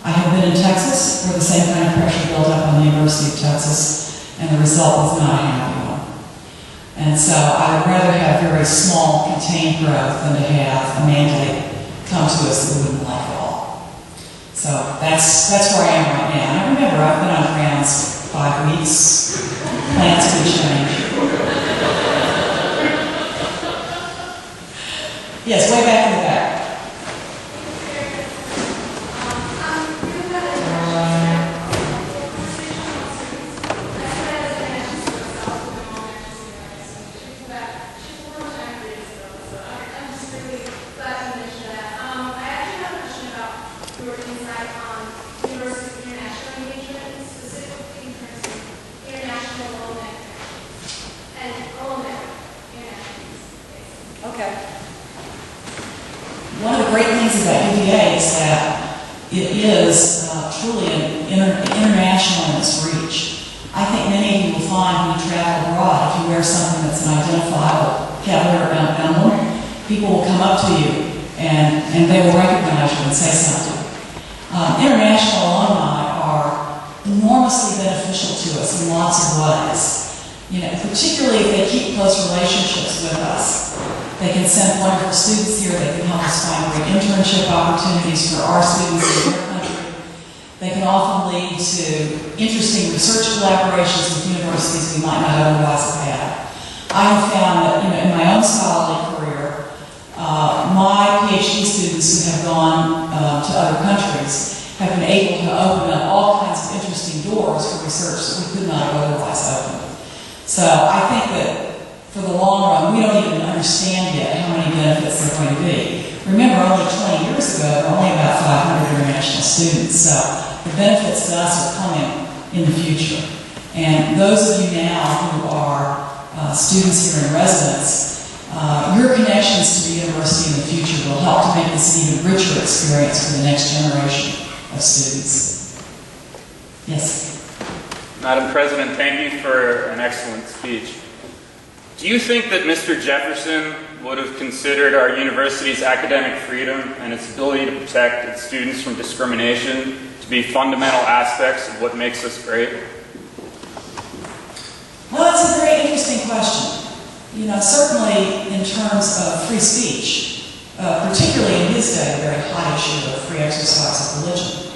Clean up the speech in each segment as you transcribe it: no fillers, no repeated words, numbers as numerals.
I have been in Texas where the same kind of pressure built up on the University of Texas, and the result was not a happy one. And so I would rather have very small, contained growth than to have a mandate come to us that we wouldn't like at all. So that's where I am right now. And I remember I've been on grounds 5 weeks. Plans could change. Yes, way back in the back. One of the great things about UVA is that it is truly an international in its reach. I think many of you will find when you travel abroad, if you wear something that's an identifiable category or emblem, people will come up to you and they will recognize you and say something. International alumni are enormously beneficial to us in lots of ways. Particularly if they keep close relationships with us. They can send wonderful students here. They can help us find great internship opportunities for our students in their country. They can often lead to interesting research collaborations with universities we might not otherwise have had. I have found that in my own scholarly career, my PhD students who have gone to other countries have been able to open up all kinds of interesting doors for research that we could not have otherwise opened. So I think that for the long run, we don't even understand yet how many benefits there are going to be. Remember, only 20 years ago, there were only about 500 international students, so the benefits to us are coming in the future. And those of you now who are students here in residence, your connections to the university in the future will help to make this an even richer experience for the next generation of students. Yes? Madam President, thank you for an excellent speech. Do you think that Mr. Jefferson would have considered our university's academic freedom and its ability to protect its students from discrimination to be fundamental aspects of what makes us great? Well, that's a very interesting question. Certainly in terms of free speech, particularly in his day, a very hot issue of free exercise of religion,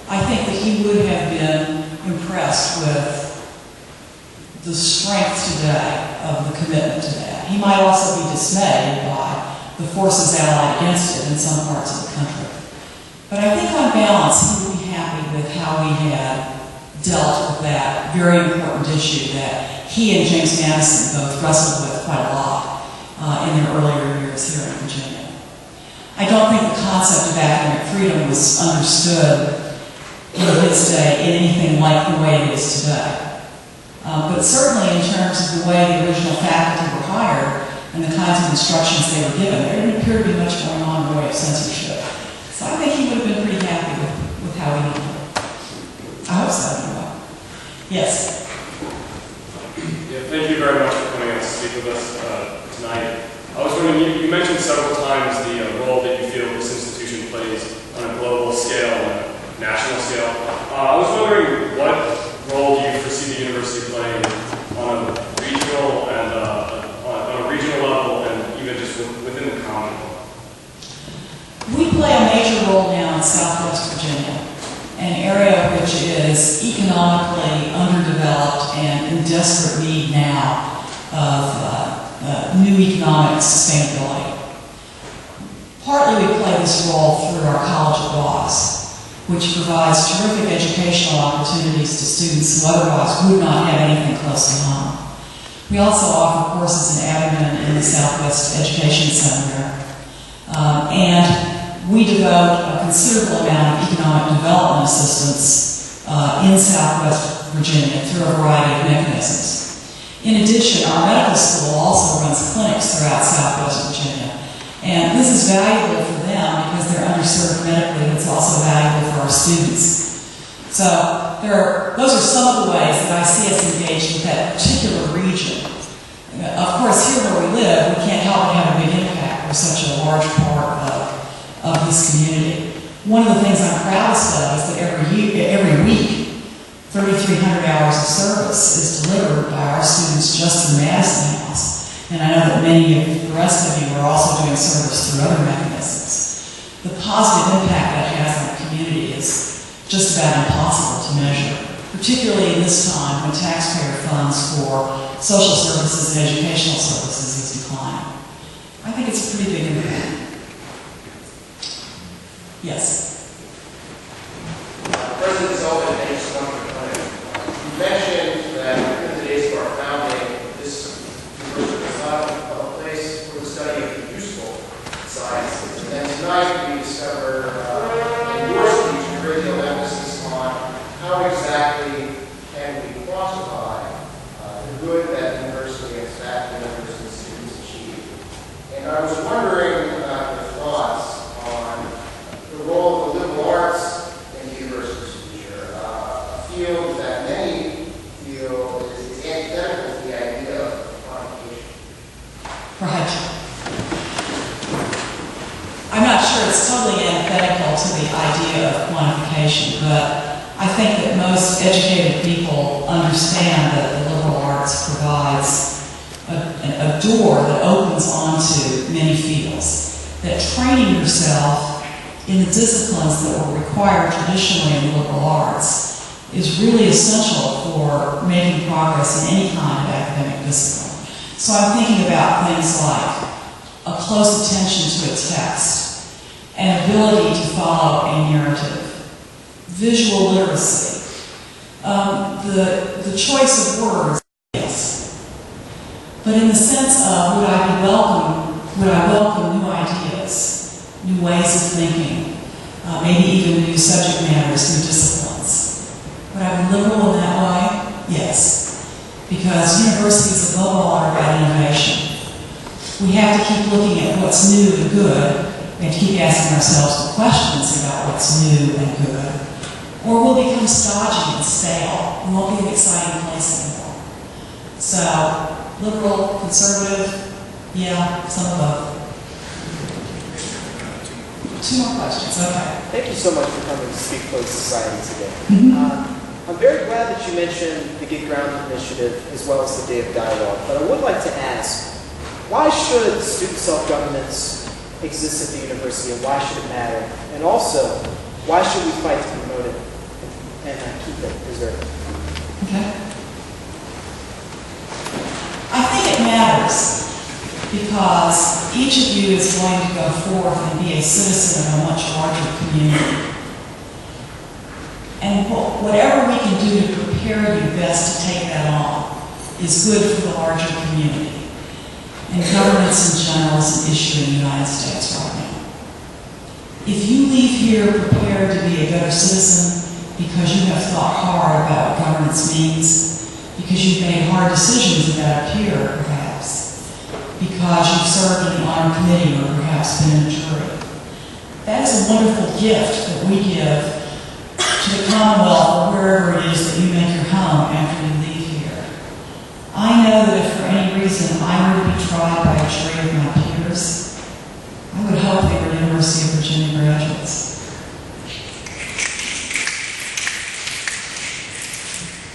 I think that he would have been impressed with the strength today of the commitment to that. He might also be dismayed by the forces allied against it in some parts of the country. But I think on balance, he would be happy with how we had dealt with that very important issue that he and James Madison both wrestled with quite a lot in their earlier years here in Virginia. I don't think the concept of academic freedom was understood in his day in anything like the way it is today. But certainly in terms of the way the original faculty were hired and the kinds of instructions they were given, there didn't appear to be much going on in the way of censorship. So I think he would have been pretty happy with how he handled it. I hope so, anyway. Yes? Yeah, thank you very much for coming out to speak with us tonight. I was wondering, you mentioned several times the role that you feel this institution plays on a global scale and national scale. I was wondering what role do you foresee the university playing on a regional and on a regional level and even just within the Commonwealth? We play a major role now in Southwest Virginia, an area which is economically underdeveloped and in desperate need now of new economic sustainability. Partly we play this role through our College of Laws, which provides terrific educational opportunities to students who otherwise would not have anything close to home. We also offer courses in admin in the Southwest Education Center, and we devote a considerable amount of economic development assistance in Southwest Virginia through a variety of mechanisms. In addition, our medical school also runs clinics throughout Southwest Virginia. And this is valuable for them because they're underserved medically, and it's also valuable for our students. So those are some of the ways that I see us engaged with that particular region. Of course, here where we live, we can't help but have a big impact. We're such a large part of this community. One of the things I'm proudest of is that 300 hours of service is delivered by our students just through Madison House. And I know that many of the rest of you are also doing service through other mechanisms. The positive impact that has on the community is just about impossible to measure, particularly in this time when taxpayer funds for social services and educational services is declining. I think it's a pretty big impact. Yes? President Sullivan, thanks so much for coming. You mentioned that in the days of our founding, this university was not a place for the study of the useful sciences. And then tonight we discover in your speech a great deal of emphasis on how exactly can we quantify the good that the university and its faculty members and students achieve. And I was wondering about your thoughts on the role of the liberal arts in the university's future, a field that many feel is antithetical to the idea of quantification. Right. I'm not sure it's totally antithetical to the idea of quantification, but I think that most educated people understand that the liberal arts provides a door that opens onto many fields, that training yourself in the disciplines that were required traditionally in the liberal arts is really essential for making progress in any kind of academic discipline. So I'm thinking about things like a close attention to a text, an ability to follow a narrative, visual literacy, the choice of words, yes. But in the sense of would I welcome new ideas, new ways of thinking, maybe even new subject matters, new disciplines. Would I be liberal in that way? Yes. Because universities above all are about innovation. We have to keep looking at what's new and good, and keep asking ourselves the questions about what's new and good. Or we'll become stodgy and stale. We won't be an exciting place anymore. So, liberal, conservative, yeah, some of both. Two more questions, okay. Thank you so much for coming to Speak Close Society today. Mm-hmm. I'm very glad that you mentioned the Get Grounded initiative as well as the Day of Dialogue, but I would like to ask, why should student self-governance exist at the university and why should it matter? And also, why should we fight to promote it and keep it preserved? Okay. I think it matters because each of you is going to go forth and be a citizen of a much larger community. And whatever we can do to prepare you best to take that on is good for the larger community. And governance in general is an issue in the United States right now. If you leave here prepared to be a better citizen because you have thought hard about what governance means, because you've made hard decisions about a peer, perhaps, because you've served in the honor committee or perhaps been in a jury, that is a wonderful gift that we give to the Commonwealth or wherever it is that you make your home after you leave here. I know that if for any reason I were to be tried by a jury of my peers, I would hope they were University of Virginia graduates.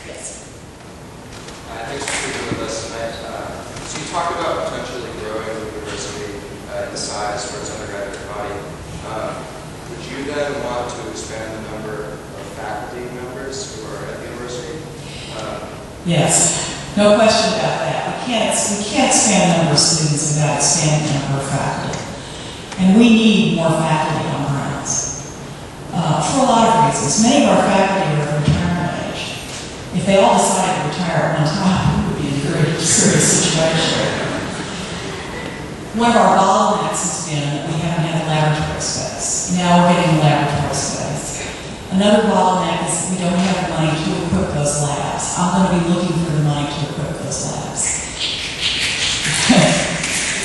Yes. Thanks for speaking with us tonight. So you talked about potentially growing the university in size for its undergraduate body. Would you then want to expand the number of faculty members who are at the university? Yes. No question about that. We can't expand the number of students without expanding the number of faculty. And we need more faculty on grounds. For a lot of reasons. Many of our faculty are of retirement age. If they all decided to retire at one time, we would be in a very serious situation. One of our bottlenecks has been that we haven't had laboratory space. Now we're getting laboratory space. Another bottleneck is that we don't have the money to equip those labs. I'm going to be looking for the money to equip those labs.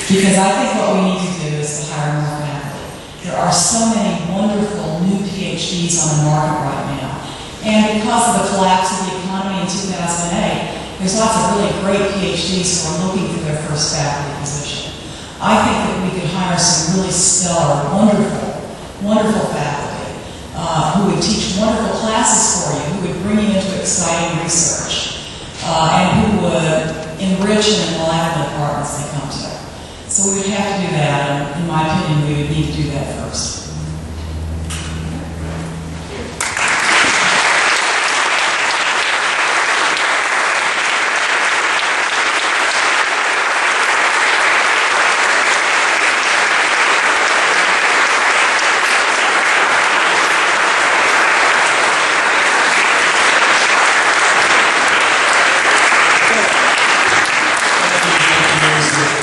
Because I think what we need to do is to hire more faculty. There are so many wonderful new PhDs on the market right now. And because of the collapse of the economy in 2008, there's lots of really great PhDs who are looking for their first faculty position. I think that we could hire some really stellar, wonderful faculty who would teach wonderful classes for you, who would bring you into exciting research, and who would enrich and enliven the departments they come to. So we would have to do that, and in my opinion, we would need to do that first.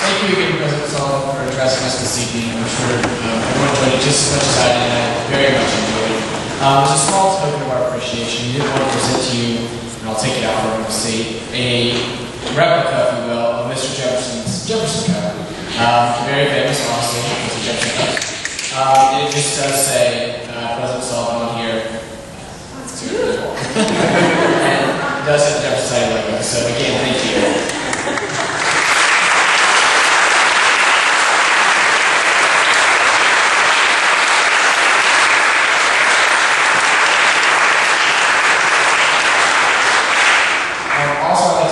Thank you again, President Sullivan, for addressing us this evening. I'm sure everyone enjoyed it just as much as I did, and I very much enjoyed it. There's a small token of our appreciation. We did want to present to you, and I'll take it out for everyone to see, a replica, if you will, of Mr. Jefferson's Jefferson Cup. Very famous, honestly, it's a Jefferson Cup. It just does say President Sullivan on here. It's too beautiful. And it does have the Jefferson Society logo, so again, thank you.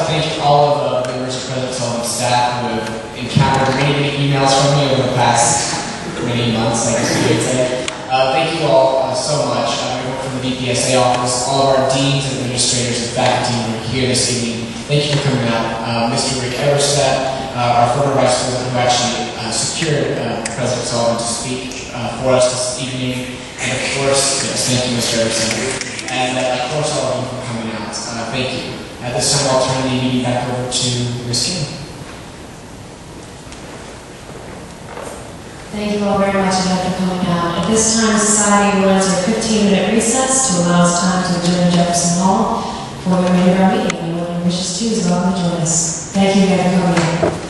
Thank all of the members of President Sullivan's staff who have encountered many emails from me over the past many months, I guess you could say. Thank you all so much. Everyone from the BPSA office, all of our deans and administrators and faculty who are here this evening. Thank you for coming out. Mr. Rick Eversett, our former vice president who actually secured President Sullivan to speak for us this evening. And of course, yes, thank you, Mr. Eversett. And of course, all of you for coming out. Thank you. At this time, I'll turn the meeting back over to Ms. King. Thank you all very much again for coming out. At this time, society will enter a 15-minute recess to allow us time to adjourn Jefferson Hall for the remainder of our meeting. Anyone who wishes to is welcome to join us. Thank you again for coming out.